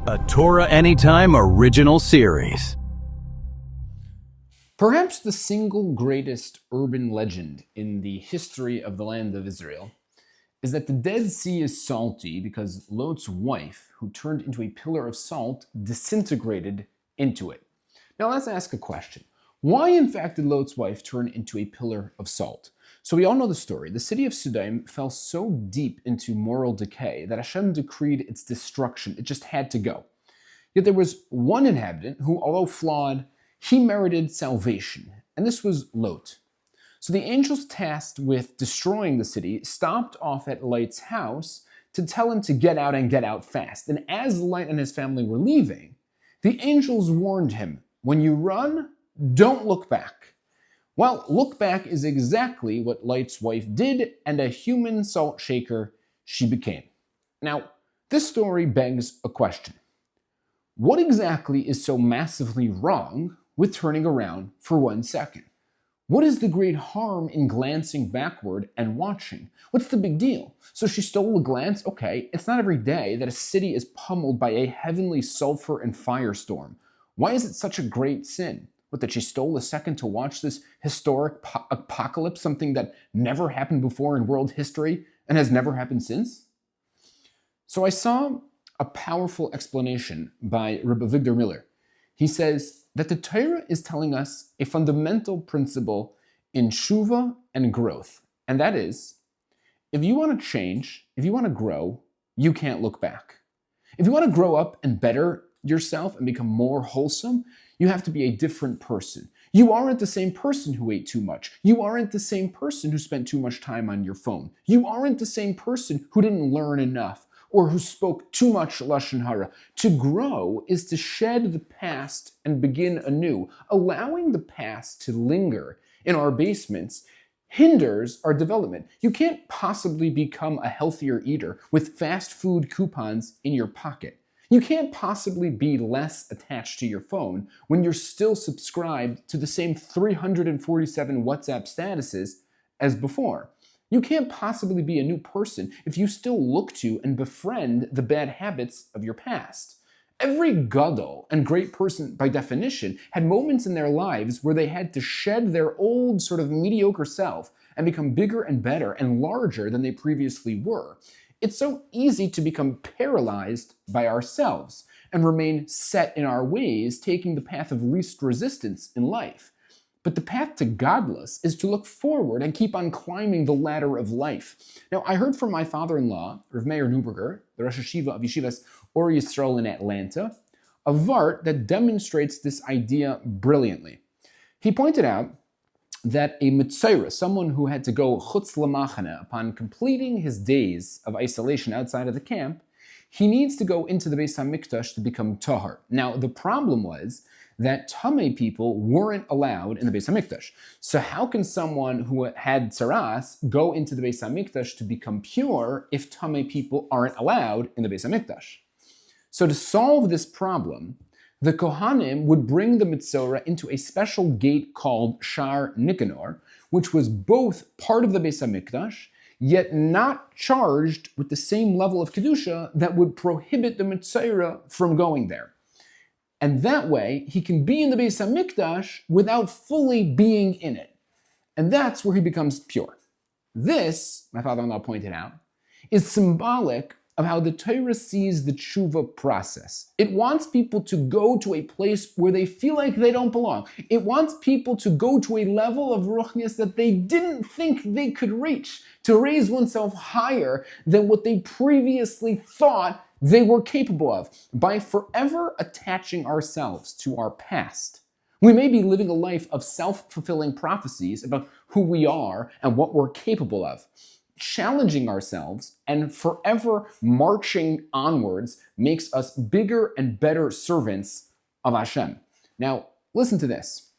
A Torah Anytime original series. Perhaps the single greatest urban legend in the history of the land of Israel is that the Dead Sea is salty because Lot's wife, who turned into a pillar of salt, disintegrated into it. Now let's ask a question. Why in fact did Lot's wife turn into a pillar of salt? So we all know the story. The city of Sodom fell so deep into moral decay that Hashem decreed its destruction. It just had to go. Yet there was one inhabitant who, although flawed, he merited salvation, and this was Lot. So the angels tasked with destroying the city stopped off at Lot's house to tell him to get out and get out fast. And as Lot and his family were leaving, the angels warned him, when you run, don't look back. Well, look back is exactly what Lot's wife did, and a human salt shaker she became. Now, this story begs a question. What exactly is so massively wrong with turning around for 1 second? What is the great harm in glancing backward and watching? What's the big deal? So she stole a glance? Okay, it's not every day that a city is pummeled by a heavenly sulfur and firestorm. Why is it such a great sin? What, that she stole a second to watch this historic apocalypse, something that never happened before in world history and has never happened since? So I saw a powerful explanation by Rabbi Victor Miller. He says that the Torah is telling us a fundamental principle in Teshuva and growth. And that is, if you want to change, if you want to grow, you can't look back. If you want to grow up and better yourself and become more wholesome, you have to be a different person. You aren't the same person who ate too much. You aren't the same person who spent too much time on your phone. You aren't the same person who didn't learn enough or who spoke too much Lashon Hara. To grow is to shed the past and begin anew. Allowing the past to linger in our basements hinders our development. You can't possibly become a healthier eater with fast food coupons in your pocket. You can't possibly be less attached to your phone when you're still subscribed to the same 347 WhatsApp statuses as before. You can't possibly be a new person if you still look to and befriend the bad habits of your past. Every gadol and great person, by definition, had moments in their lives where they had to shed their old sort of mediocre self and become bigger and better and larger than they previously were. It's so easy to become paralyzed by ourselves and remain set in our ways, taking the path of least resistance in life. But the path to godless is to look forward and keep on climbing the ladder of life. Now, I heard from my father-in-law, Rav Meir Neuberger, the Rosh Hashiva of Yeshivas Or Yisrael in Atlanta, a vart that demonstrates this idea brilliantly. He pointed out that a mitzayra, someone who had to go chutz lamachane upon completing his days of isolation outside of the camp, he needs to go into the Beis HaMikdash to become tahar. Now, the problem was that Tamei people weren't allowed in the Beis HaMikdash. So how can someone who had tsaras go into the Beis HaMikdash to become pure if Tamei people aren't allowed in the Beis HaMikdash? So to solve this problem, the Kohanim would bring the Mitzorah into a special gate called Shar Nikanor, which was both part of the Beis HaMikdash, yet not charged with the same level of Kedusha that would prohibit the Mitzorah from going there. And that way, he can be in the Beis HaMikdash without fully being in it. And that's where he becomes pure. This, my father-in-law pointed out, is symbolic of how the Torah sees the Teshuva process. It wants people to go to a place where they feel like they don't belong. It wants people to go to a level of ruchnius that they didn't think they could reach, to raise oneself higher than what they previously thought they were capable of. By forever attaching ourselves to our past, we may be living a life of self-fulfilling prophecies about who we are and what we're capable of. Challenging ourselves and forever marching onwards makes us bigger and better servants of Hashem. Now, listen to this.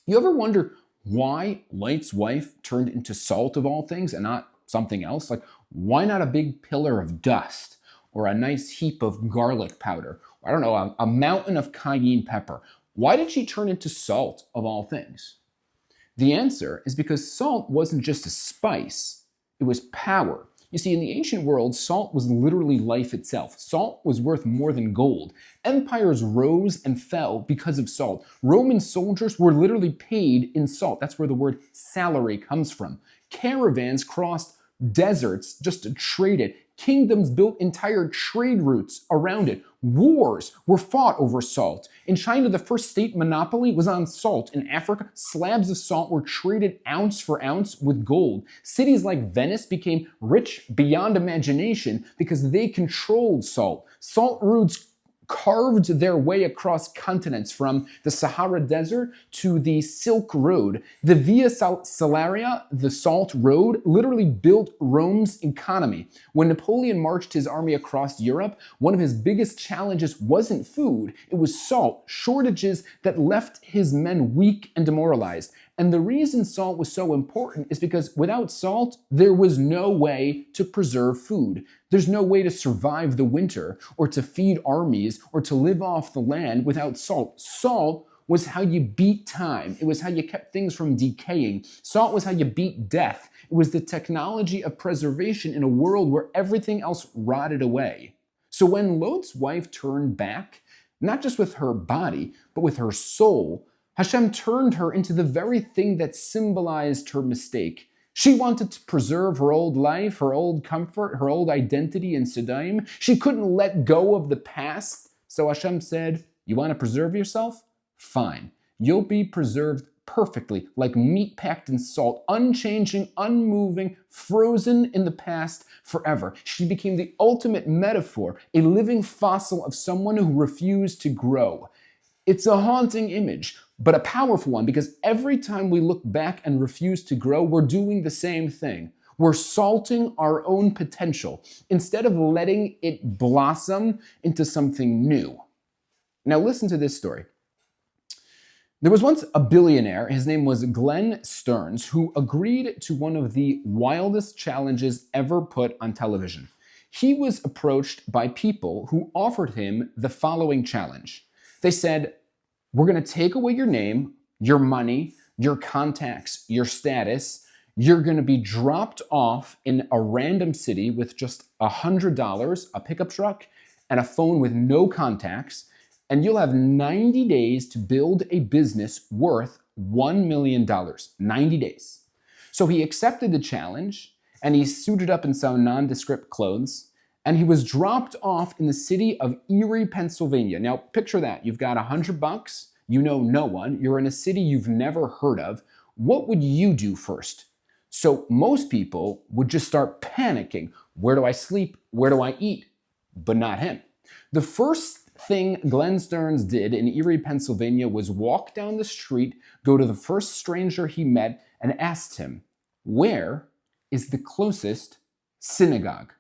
You ever wonder why Lot's wife turned into salt of all things and not something else? Like, why not a big pillar of dust or a nice heap of garlic powder? Or, I don't know, a mountain of cayenne pepper. Why did she turn into salt of all things? The answer is because salt wasn't just a spice. It was power. You see, in the ancient world, salt was literally life itself. Salt was worth more than gold. Empires rose and fell because of salt. Roman soldiers were literally paid in salt. That's where the word salary comes from. Caravans crossed deserts just to trade it. Kingdoms built entire trade routes around it. Wars were fought over salt. In China, the first state monopoly was on salt. In Africa, slabs of salt were traded ounce for ounce with gold. Cities like Venice became rich beyond imagination because they controlled salt. Salt routes carved their way across continents from the Sahara Desert to the Silk Road. The Via Salaria, the Salt Road, literally built Rome's economy. When Napoleon marched his army across Europe, one of his biggest challenges wasn't food, it was salt, shortages that left his men weak and demoralized. And the reason salt was so important is because without salt, there was no way to preserve food. There's no way to survive the winter, or to feed armies, or to live off the land without salt. Salt was how you beat time. It was how you kept things from decaying. Salt was how you beat death. It was the technology of preservation in a world where everything else rotted away. So when Lot's wife turned back, not just with her body, but with her soul, Hashem turned her into the very thing that symbolized her mistake. She wanted to preserve her old life, her old comfort, her old identity in Sodom. She couldn't let go of the past. So Hashem said, you want to preserve yourself? Fine. You'll be preserved perfectly, like meat packed in salt, unchanging, unmoving, frozen in the past forever. She became the ultimate metaphor, a living fossil of someone who refused to grow. It's a haunting image, but a powerful one, because every time we look back and refuse to grow, we're doing the same thing. We're salting our own potential instead of letting it blossom into something new. Now listen to this story. There was once a billionaire, his name was Glenn Stearns, who agreed to one of the wildest challenges ever put on television. He was approached by people who offered him the following challenge. They said, we're going to take away your name, your money, your contacts, your status. You're going to be dropped off in a random city with just $100, a pickup truck, and a phone with no contacts. And you'll have 90 days to build a business worth $1 million. 90 days. So he accepted the challenge, and he suited up in some nondescript clothes, and he was dropped off in the city of Erie, Pennsylvania. Now, picture that. You've got $100, you know no one, you're in a city you've never heard of. What would you do first? So most people would just start panicking. Where do I sleep? Where do I eat? But not him. The first thing Glenn Stearns did in Erie, Pennsylvania was walk down the street, go to the first stranger he met, and asked him, where is the closest synagogue?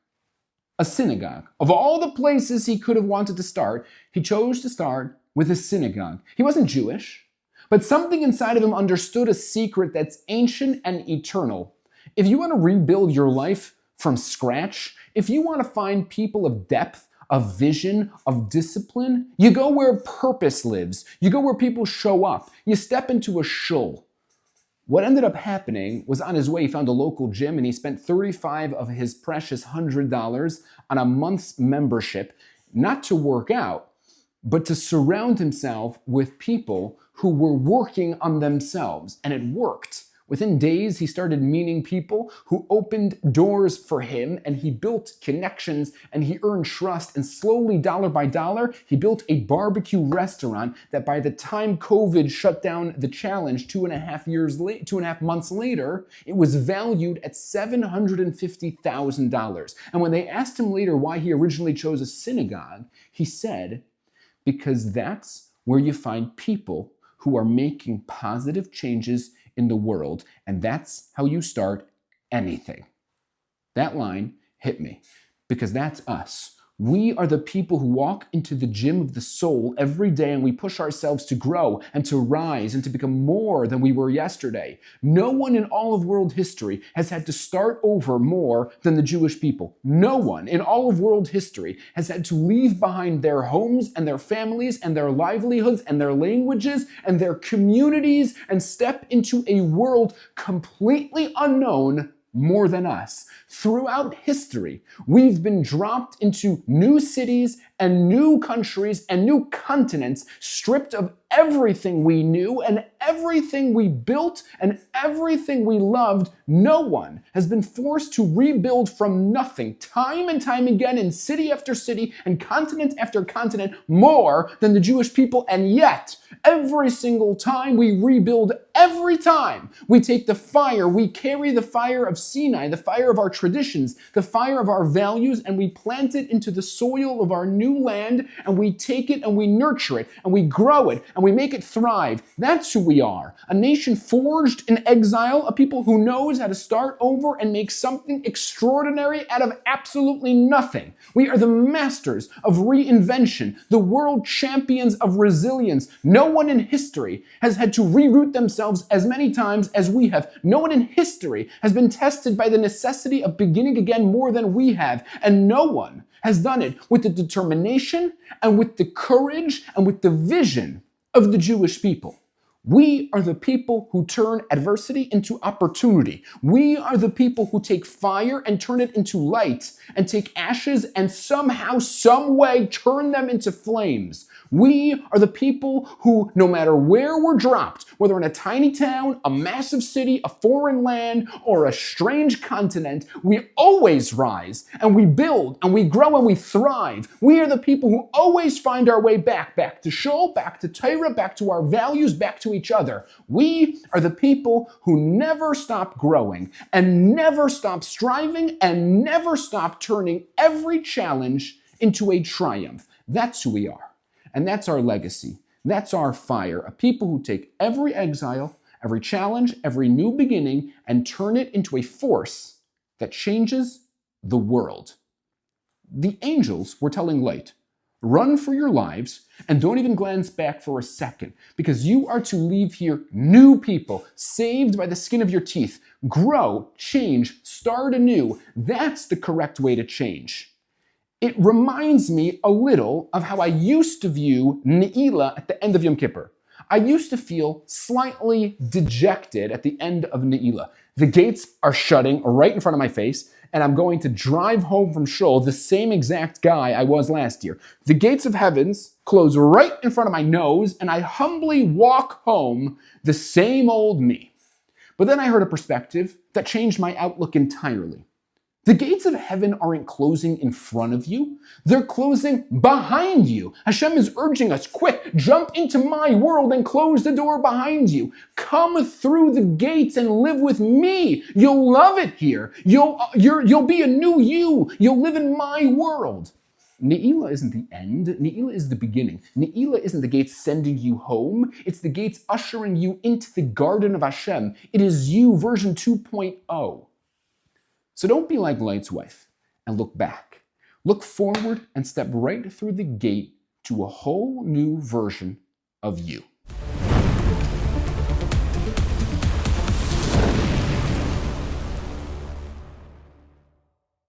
A synagogue. Of all the places he could have wanted to start, he chose to start with a synagogue. He wasn't Jewish, but something inside of him understood a secret that's ancient and eternal. If you want to rebuild your life from scratch, if you want to find people of depth, of vision, of discipline, you go where purpose lives. You go where people show up. You step into a shul. What ended up happening was on his way, he found a local gym and he spent 35 of his precious $100 on a month's membership, not to work out, but to surround himself with people who were working on themselves. And it worked. Within days, he started meeting people who opened doors for him, and he built connections and he earned trust. And slowly, dollar by dollar, he built a barbecue restaurant that by the time COVID shut down the challenge 2.5 months later, it was valued at $750,000. And when they asked him later why he originally chose a synagogue, he said, because that's where you find people who are making positive changes in the world, and that's how you start anything. That line hit me, because that's us. We are the people who walk into the gym of the soul every day, and we push ourselves to grow and to rise and to become more than we were yesterday. No one in all of world history has had to start over more than the Jewish people. No one in all of world history has had to leave behind their homes and their families and their livelihoods and their languages and their communities and step into a world completely unknown more than us. Throughout history, we've been dropped into new cities and new countries and new continents, stripped of everything we knew and everything we built and everything we loved. No one has been forced to rebuild from nothing, time and time again, in city after city and continent after continent, more than the Jewish people. And yet, every single time we rebuild, every time we take the fire, we carry the fire of Sinai, the fire of our traditions, the fire of our values, and we plant it into the soil of our new land, and we take it and we nurture it, and we grow it, and we make it thrive. That's who we are. A nation forged in exile, a people who knows how to start over and make something extraordinary out of absolutely nothing. We are the masters of reinvention, the world champions of resilience. No one in history has had to reroute themselves as many times as we have. No one in history has been tested by the necessity of beginning again more than we have. And no one has done it with the determination and with the courage and with the vision of the Jewish people. We are the people who turn adversity into opportunity. We are the people who take fire and turn it into light, and take ashes and somehow, some way turn them into flames. We are the people who, no matter where we're dropped, whether in a tiny town, a massive city, a foreign land, or a strange continent, we always rise and we build and we grow and we thrive. We are the people who always find our way back to shul, back to Torah, back to our values, back to each other. We are the people who never stop growing and never stop striving and never stop turning every challenge into a triumph. That's who we are. And that's our legacy. That's our fire. A people who take every exile, every challenge, every new beginning, and turn it into a force that changes the world. The angels were telling light, run for your lives and don't even glance back for a second, because you are to leave here new people, saved by the skin of your teeth. Grow, change, start anew. That's the correct way to change. It reminds me a little of how I used to view Neila at the end of Yom Kippur. I used to feel slightly dejected at the end of Neila. The gates are shutting right in front of my face, and I'm going to drive home from shul the same exact guy I was last year. The gates of heavens close right in front of my nose, and I humbly walk home the same old me. But then I heard a perspective that changed my outlook entirely. The gates of heaven aren't closing in front of you. They're closing behind you. Hashem is urging us, quick, jump into my world and close the door behind you. Come through the gates and live with me. You'll love it here. You'll be a new you. You'll live in my world. Neila isn't the end. Neila is the beginning. Neila isn't the gates sending you home. It's the gates ushering you into the garden of Hashem. It is you, version 2.0. So don't be like Light's wife and look back. Look forward and step right through the gate to a whole new version of you.